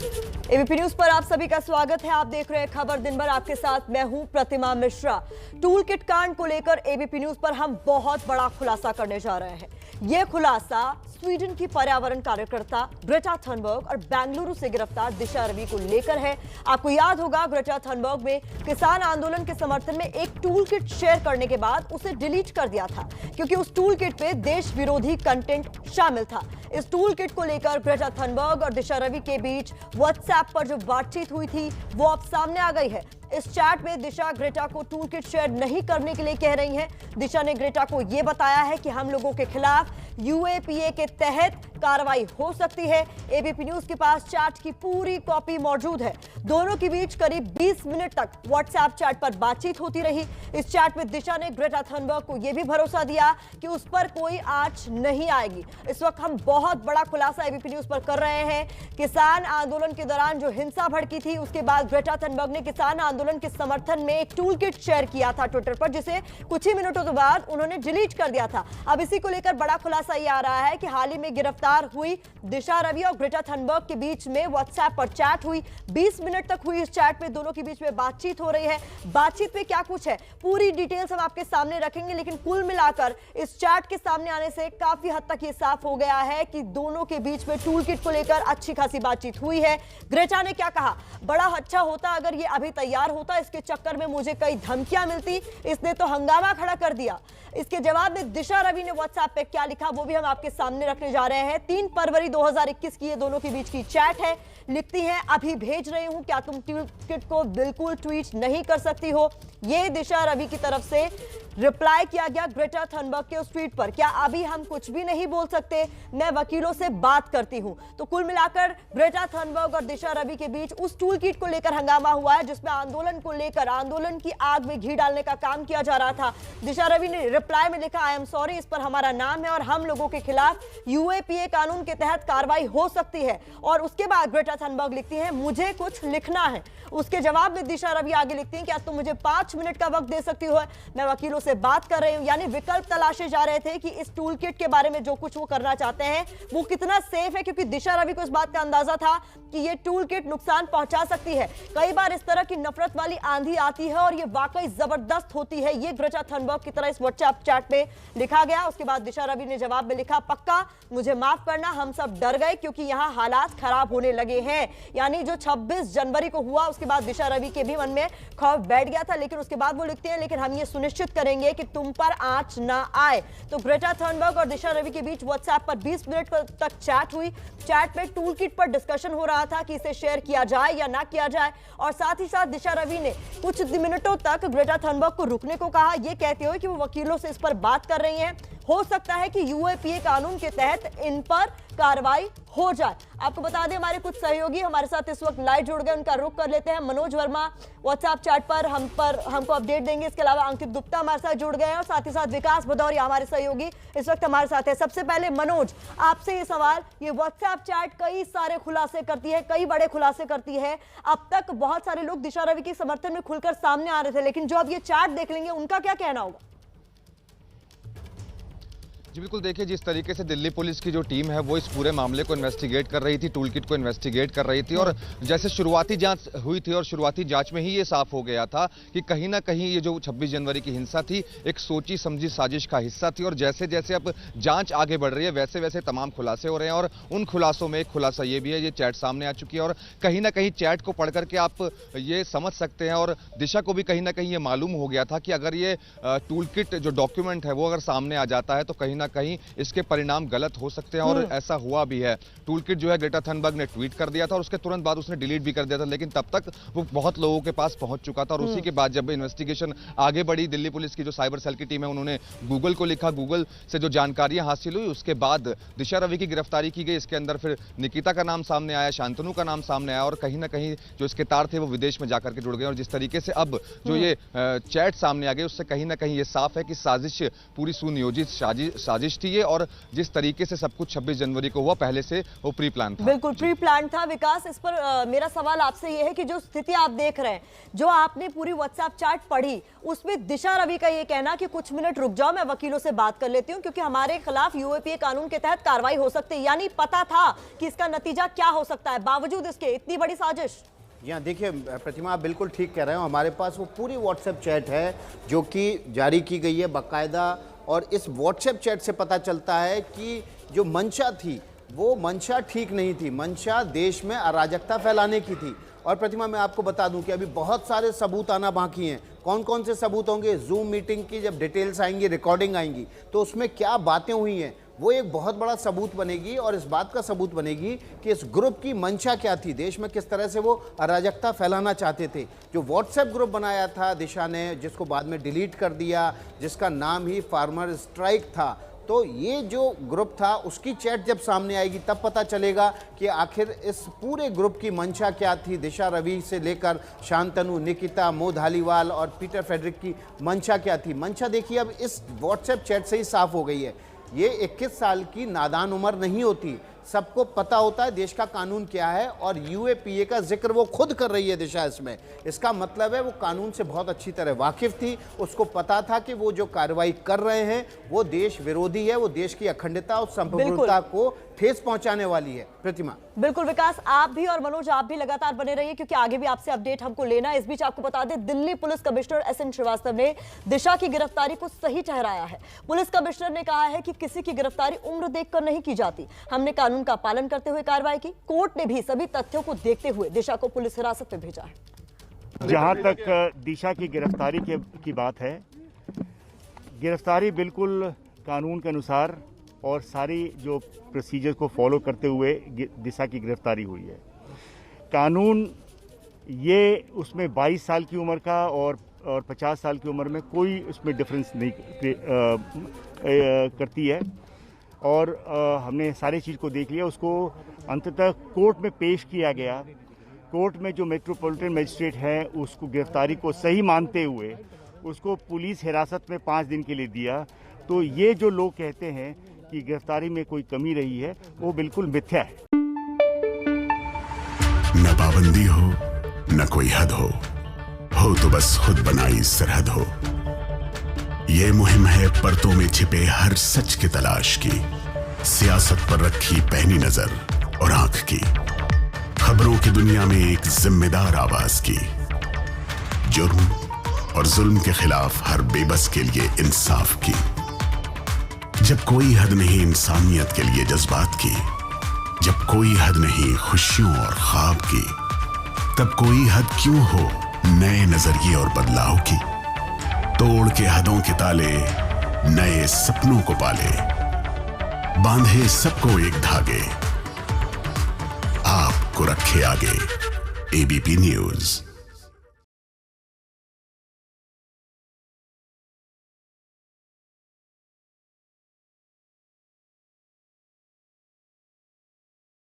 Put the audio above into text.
ABP news पर आप सभी का स्वागत है। आप देख रहे हैं खबर दिन भर, आपके साथ मैं हूं प्रतिमा मिश्रा। टूल किट कांड को लेकर एबीपी न्यूज पर हम बहुत बड़ा खुलासा करने जा रहे हैं। यह खुलासा स्वीडन की पर्यावरण कार्यकर्ता ग्रेटा थनबर्ग और बेंगलुरु से गिरफ्तार दिशा रवि को लेकर है। आपको याद होगा, ग्रेटा थनबर्ग में किसान आंदोलन के समर्थन में एक टूल किट शेयर करने के बाद उसे डिलीट कर दिया था, क्योंकि उस टूल किट पे देश विरोधी कंटेंट शामिल था। इस टूल किट को लेकर ग्रेटा थनबर्ग और दिशा रवि के बीच व्हाट्सएप पर जो बातचीत हुई थी वो अब सामने आ गई है। इस चैट में दिशा ग्रेटा को टूल किट शेयर नहीं करने के लिए कह रही हैं। दिशा ने ग्रेटा को यह बताया है कि हम लोगों के खिलाफ यूएपीए के तहत कार्रवाई हो सकती है। एबीपी न्यूज के पास चैट की पूरी कॉपी मौजूद है। दोनों के बीच करीब 20 मिनट तक व्हाट्सएप चैट पर बातचीत होती रही। इस चैट में दिशा ने ग्रेटा थनबर्ग को यह भी भरोसा दिया कि उस पर कोई आंच नहीं आएगी। इस वक्त हम बहुत बड़ा खुलासा एबीपी न्यूज पर कर रहे हैं। किसान आंदोलन के दौरान जो हिंसा भड़की थी, उसके बाद ग्रेटा थनबर्ग ने किसान आंदोलन के समर्थन में एक टूल किट शेयर किया था ट्विटर पर, जिसे कुछ ही मिनटों के बाद उन्होंने डिलीट कर दिया था। अब इसी को लेकर बड़ा खुलासा यह आ रहा है कि हाल ही में गिरफ्तार हुई दिशा रवि और ग्रेटा थनबर्ग के बीच में व्हाट्सएप पर चैट हुई। 20 मिनट तक हुई इस चैट में दोनों के बीच में बातचीत हो रही है। बातचीत में क्या कुछ है, पूरी डिटेल्स हम आपके सामने रखेंगे, लेकिन कुल मिलाकर इस चैट के सामने आने से काफी हद तक ये साफ हो गया है कि दोनों के बीच में टूल किट को लेकर अच्छी खासी बातचीत हुई है। ग्रेटा ने क्या कहा, बड़ा अच्छा होता अगर ये अभी तैयार होता, इसके चक्कर में मुझे कई धमकियां मिलती, इसने तो हंगामा खड़ा कर दिया। इसके जवाब में दिशा रवि ने व्हाट्सएप पे क्या लिखा वो भी हम आपके सामने रखने जा रहे हैं। 3 फरवरी 2021 की ये दोनों के बीच की चैट है। लिखती हैं, अभी भेज रही हूं, क्या तुम टूल किट को बिल्कुल ट्वीट नहीं कर सकती हो। ये दिशा रवि की तरफ से रिप्लाई किया गया ग्रेटा थनबर्ग के उस ट्वीट पर, क्या अभी हम कुछ भी नहीं बोल सकते, मैं वकीलों से बात करती हूं। तो कुल मिलाकर ग्रेटा थनबर्ग और दिशा रवि के बीच उस टूल किट को लेकर हंगामा हुआ है, जिसमें आंदोलन को लेकर आंदोलन की आग में घी डालने का काम किया जा रहा था। दिशा रवि ने रिप्लाई में लिखा, आई एम सॉरी, इस पर हमारा नाम है और हम लोगों के खिलाफ यूएपीए कानून के तहत कार्रवाई हो सकती है। और उसके बाद ग्रेटा थनबर्ग लिखती है, मुझे कुछ लिखना है। उसके जवाब में दिशा रवि आगे लिखती हैं, क्या तुम मुझे 5 मिनट का वक्त दे सकती हो, मैं वकीलों से बात कर रही हूं। यानी विकल्प तलाशे जा रहे थे कि इस टूल किट के बारे में जो कुछ वो करना चाहते हैं वो कितना सेफ है, क्योंकि दिशा रवि को इस बात का अंदाजा था कि ये टूल किट नुकसान पहुंचा सकती है। कई बार इस तरह की नफरत वाली आंधी आती है और ये वाकई जबरदस्त होती है। ये ग्रेटा थनबर्ग की तरह इस व्हाट्सएप चैट में लिखा गया। उसके बाद दिशा रवि ने जवाब में लिखा, पक्का मुझे माफ करना, हम सब डर गए क्योंकि यहां हालात खराब होने लगे हैं। यानी जो 26 जनवरी को हुआ, उसके बाद दिशा रवि के भी मन में खौफ बैठ गया था। लेकिन उसके बाद वो लिखते हैं, लेकिन हम ये सुनिश्चित करेंगे कि तुम पर आंच ना आए। तो ग्रेटा थनबर्ग और दिशा रवि के बीच व्हाट्सएप पर 20 मिनट तक चैट हुई। चैट में टूल किट पर डिस्कशन हो रहा था कि इसे शेयर किया जाए या ना किया जाए। और साथ ही साथ दिशा रवि ने कुछ मिनटों तक ग्रेटा थनबर्ग को रुकने को कहा, यह कहते हुए कि वो वकीलों से इस पर बात कर रही हैं, हो सकता है कि यूएपीए कानून के तहत इन पर कार्रवाई हो जाए। आपको बता दें, हमारे कुछ सहयोगी हमारे साथ इस वक्त लाइव जुड़ गए, उनका रुख कर लेते हैं। मनोज वर्मा व्हाट्सएप चैट पर हमको अपडेट देंगे। इसके अलावा अंकित गुप्ता हमारे साथ जुड़ गए हैं और साथ ही साथ विकास भदौरिया हमारे सहयोगी इस वक्त हमारे साथ है। सबसे पहले मनोज, आपसे ये सवाल, ये व्हाट्सएप चैट कई सारे खुलासे करती है, कई बड़े खुलासे करती है। अब तक बहुत सारे लोग दिशा रवि के समर्थन में खुलकर सामने आ रहे थे, लेकिन जो अब ये चैट देख लेंगे उनका क्या कहना होगा? जी बिल्कुल, देखिए जिस तरीके से दिल्ली पुलिस की जो टीम है वो इस पूरे मामले को इन्वेस्टिगेट कर रही थी, टूल किट को इन्वेस्टिगेट कर रही थी, और जैसे शुरुआती जांच हुई थी और शुरुआती जांच में ही ये साफ हो गया था कि कहीं ना कहीं ये जो 26 जनवरी की हिंसा थी एक सोची समझी साजिश का हिस्सा थी। और जैसे जैसे अब जांच आगे बढ़ रही है वैसे वैसे तमाम खुलासे हो रहे हैं, और उन खुलासों में एक खुलासा ये भी है, ये चैट सामने आ चुकी है। और कहीं ना कहीं चैट को पढ़ करके आप ये समझ सकते हैं, और दिशा को भी कहीं ना कहीं ये मालूम हो गया था कि अगर ये टूल किट जो डॉक्यूमेंट है वो अगर सामने आ जाता है तो कहीं कहीं इसके परिणाम गलत हो सकते हैं। और ऐसा हुआ भी है। टूल किट जो है ग्रेटा थनबर्ग ने ट्वीट कर दिया था और उसके तुरंत बाद उसने डिलीट भी कर दिया था, लेकिन तब तक वो बहुत लोगों के पास पहुंच चुका था। और उसी के बाद जब इन्वेस्टिगेशन आगे बढ़ी, दिल्ली पुलिस की जो साइबर सेल की टीम है उन्होंने गूगल को लिखा, गूगल से जो जानकारियां हासिल हुई उसके बाद दिशा रवि की गिरफ्तारी की गई। इसके अंदर फिर निकिता का नाम सामने आया, शांतनु का नाम सामने आया, और कहीं ना कहीं जो इसके तार थे वो विदेश में जाकर के जुड़ गए। और जिस तरीके से अब जो ये चैट सामने आ गई उससे कहीं ना कहीं ये साफ है कि साजिश पूरी सुनियोजित साजिश थी ये, और जिस तरीके से सब कुछ 26 जनवरी को हुआ पहले से वो प्री प्लान था। बिल्कुल प्री प्लान था। विकास, इस पर मेरा सवाल आपसे ये है कि जो स्थिति आप देख रहे हैं, जो आपने पूरी व्हाट्सएप चैट पढ़ी, उसमें दिशा रवि का ये कहना कि कुछ मिनट रुक जाओ, मैं वकीलों से बात कर लेती हूँ क्योंकि हमारे खिलाफ यूएपीए कानून के तहत कार्रवाई हो सकती है, यानी पता था कि इसका नतीजा क्या हो सकता है, बावजूद इसके इतनी बड़ी साजिश। यहाँ देखिए प्रतिमा, आप बिल्कुल ठीक कह रहे हो। हमारे पास वो पूरी व्हाट्सएप चैट है जो कि जारी की गई है बाकायदा, और इस व्हाट्सएप चैट से पता चलता है कि जो मंशा थी वो मंशा ठीक नहीं थी, मंशा देश में अराजकता फैलाने की थी। और प्रतिमा, मैं आपको बता दूं कि अभी बहुत सारे सबूत आना बाकी हैं। कौन कौन से सबूत होंगे? जूम मीटिंग की जब डिटेल्स आएंगी, रिकॉर्डिंग आएंगी, तो उसमें क्या बातें हुई हैं वो एक बहुत बड़ा सबूत बनेगी, और इस बात का सबूत बनेगी कि इस ग्रुप की मंशा क्या थी, देश में किस तरह से वो अराजकता फैलाना चाहते थे। जो व्हाट्सएप ग्रुप बनाया था दिशा ने, जिसको बाद में डिलीट कर दिया, जिसका नाम ही फार्मर स्ट्राइक था, तो ये जो ग्रुप था उसकी चैट जब सामने आएगी तब पता चलेगा कि आखिर इस पूरे ग्रुप की मंशा क्या थी। दिशा रवि से लेकर शांतनु, निकिता, मो धालीवाल और पीटर फेडरिक की मंशा क्या थी। मंशा देखिए अब इस व्हाट्सएप चैट से ही साफ हो गई है। ये 21 साल की नादान उम्र नहीं होती, सबको पता होता है देश का कानून क्या है, और यूएपीए का जिक्र वो खुद कर रही है दिशा इसमें। इसका मतलब है वो कानून से बहुत अच्छी तरह वाकिफ थी, उसको पता था कि वो जो कार्रवाई कर रहे हैं वो देश विरोधी है, वो देश की अखंडता और संप्रभुता को ठेस पहुंचाने वाली है। प्रतिमा, बिल्कुल विकास, आप भी और मनोज आप भी लगातार बने रहिए क्योंकि आगे भी आपसे अपडेट हमको लेना है। इस बीच आपको बता दें, Delhi police commissioner SN Srivastava ने दिशा की गिरफ्तारी को सही ठहराया है। पुलिस कमिश्नर ने कहा है कि किसी की गिरफ्तारी उम्र देखकर नहीं की जाती, हमने कानून का पालन करते हुए कार्रवाई की। कोर्ट ने भी सभी तथ्यों को देखते हुए दिशा को पुलिस हिरासत में भेजा है। जहां तक दिशा की गिरफ्तारी की बात है, गिरफ्तारी बिल्कुल कानून के अनुसार और सारी जो प्रोसीजर को फॉलो करते हुए दिशा की गिरफ्तारी हुई है। कानून ये उसमें 22 साल की उम्र का और 50 साल की उम्र में कोई उसमें डिफरेंस नहीं करती है, और हमने सारी चीज़ को देख लिया। उसको अंततः कोर्ट में पेश किया गया। कोर्ट में जो मेट्रोपॉलिटन मजिस्ट्रेट हैं उसको गिरफ्तारी को सही मानते हुए उसको पुलिस हिरासत में 5 दिन के लिए दिया। तो ये जो लोग कहते हैं कि गिरफ्तारी में कोई कमी रही है, वो बिल्कुल मिथ्या है। न पाबंदी हो न कोई हद हो तो बस खुद बनाई सरहद हो। ये मुहिम है परतों में छिपे हर सच की तलाश की, सियासत पर रखी पैनी नजर और आंख की, खबरों की दुनिया में एक जिम्मेदार आवाज की, जुर्म और जुल्म के खिलाफ हर बेबस के लिए इंसाफ की। जब कोई हद नहीं इंसानियत के लिए जज्बात की, जब कोई हद नहीं खुशियों और ख्वाब की, तब कोई हद क्यों हो नए नजरिए और बदलाव की। तोड़ के हदों के ताले, नए सपनों को पाले, बांधे सबको एक धागे, आपको रखे आगे एबीपी न्यूज।